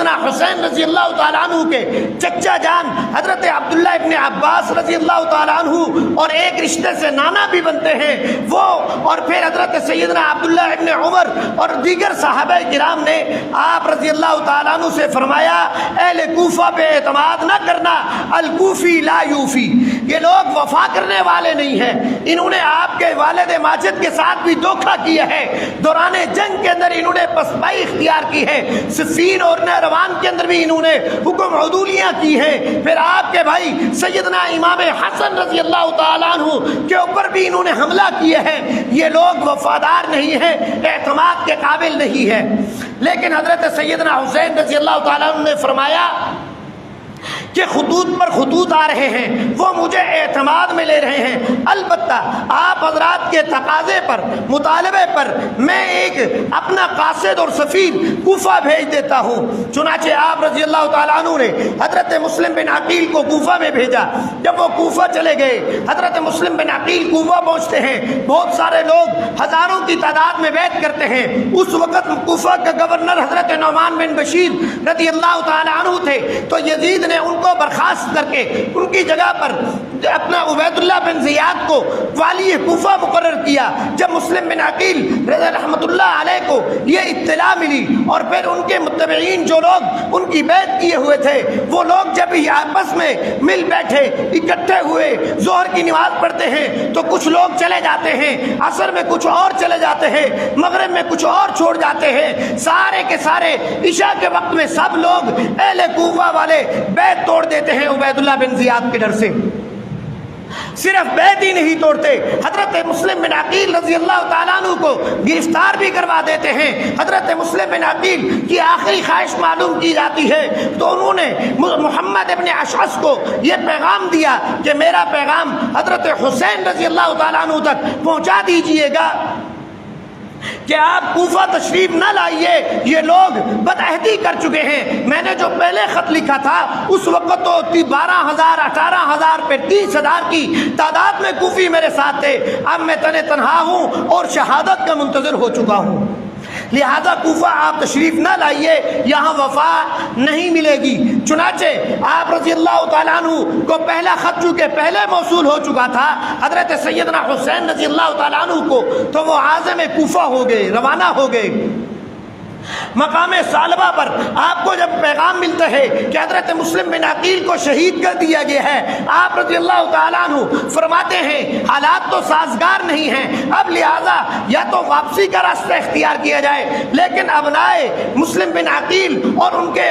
سیدنا حسین رضی اللہ تعالیٰ عنہ کے چچا جان حضرت عبداللہ ابن عباس رضی اللہ تعالیٰ عنہ اور ایک رشتے سے نانا بھی بنتے ہیں وہ، اور پھر حضرت سیدنا عبداللہ ابن عمر اور دیگر صحابہ کرام نے آپ رضی اللہ تعالیٰ عنہ سے فرمایا اہل کوفہ پہ اعتماد نہ کرنا، الکوفی لا یوفی، یہ لوگ وفا کرنے والے نہیں ہیں، انہوں نے آپ کے والد ماجد کے ساتھ بھی دھوکہ کیا ہے، دوران جنگ کے اندر انہوں نے پسپائی اختیار کی ہے، صفین اور نہروان کے اندر بھی انہوں نے حکم عدولیاں کی ہیں، پھر آپ کے بھائی سیدنا امام حسن رضی اللہ تعالیٰ عنہ کے اوپر بھی انہوں نے حملہ کیے ہیں، یہ لوگ وفادار نہیں ہیں، اعتماد کے قابل نہیں ہے۔ لیکن حضرت سیدنا حسین رضی اللہ تعالیٰ عنہ نے فرمایا کہ خطوط پر خطوط آ رہے ہیں، وہ مجھے اعتماد میں لے رہے ہیں، البتہ آپ حضرات کے تقاضے پر، مطالبے پر میں ایک اپنا قاصد اور سفیر کوفہ بھیج دیتا ہوں۔ چنانچہ آپ رضی اللہ تعالیٰ عنہ نے حضرت مسلم بن عقیل کو کوفہ میں بھیجا۔ جب وہ کوفہ چلے گئے، حضرت مسلم بن عقیل کوفہ پہنچتے ہیں، بہت سارے لوگ ہزاروں کی تعداد میں بیعت کرتے ہیں۔ اس وقت کوفہ کا گورنر حضرت نعمان بن بشیر رضی اللہ تعالیٰ عنہ تھے، تو یزید نے ان کو برخاست کر کے ان کی جگہ پر اپنا عبید اللہ بن زیاد کو والی کوفہ مقرر کیا۔ جب مسلم بن عقیل رحمۃ اللہ علیہ کو یہ اطلاع ملی، اور پھر ان کے متبعین جو لوگ ان کی بیعت کیے ہوئے تھے، وہ لوگ جب ہی آپس میں مل بیٹھے، اکٹھے ہوئے، ظہر کی نماز پڑھتے ہیں تو کچھ لوگ چلے جاتے ہیں، عصر میں کچھ اور چلے جاتے ہیں، مغرب میں کچھ اور چھوڑ جاتے ہیں، سارے کے سارے عشاء کے وقت میں سب لوگ اہل کوفہ والے بیعت توڑ دیتے ہیں عبید اللہ بن زیاد کے ڈر سے۔ صرف بیعت ہی نہیں توڑتے، حضرت مسلم بن عقیل رضی اللہ تعالیٰ عنہ کو گرفتار بھی کروا دیتے ہیں۔ حضرت مسلم بن عقیل کی آخری خواہش معلوم کی جاتی ہے تو انہوں نے محمد ابن اشعث کو یہ پیغام دیا کہ میرا پیغام حضرت حسین رضی اللہ تعالیٰ عنہ تک پہنچا دیجئے گا کہ آپ کوفہ تشریف نہ لائیے، یہ لوگ بدعہدی کر چکے ہیں۔ میں نے جو پہلے خط لکھا تھا اس وقت تو 12,000 18,000 پہ 30,000 کی تعداد میں کوفی میرے ساتھ تھے، اب میں تنہا ہوں اور شہادت کا منتظر ہو چکا ہوں، لہذا کوفہ آپ تشریف نہ لائیے، یہاں وفا نہیں ملے گی۔ چنانچہ آپ رضی اللہ تعالیٰ عنہ کو پہلا خط چونکہ پہلے موصول ہو چکا تھا حضرت سیدنا حسین رضی اللہ تعالیٰ عنہ کو، تو وہ عازم کوفہ ہو گئے، روانہ ہو گئے۔ مقام ثعلبہ پر آپ کو جب پیغام ملتا ہے کہ حضرت مسلم بن عقیل کو شہید کر دیا گیا ہے، آپ رضی اللہ تعالیٰ عنہ فرماتے ہیں حالات تو سازگار نہیں ہیں، اب لہذا یا تو واپسی کا راستہ اختیار کیا جائے، لیکن ابنائے مسلم بن عقیل اور ان کے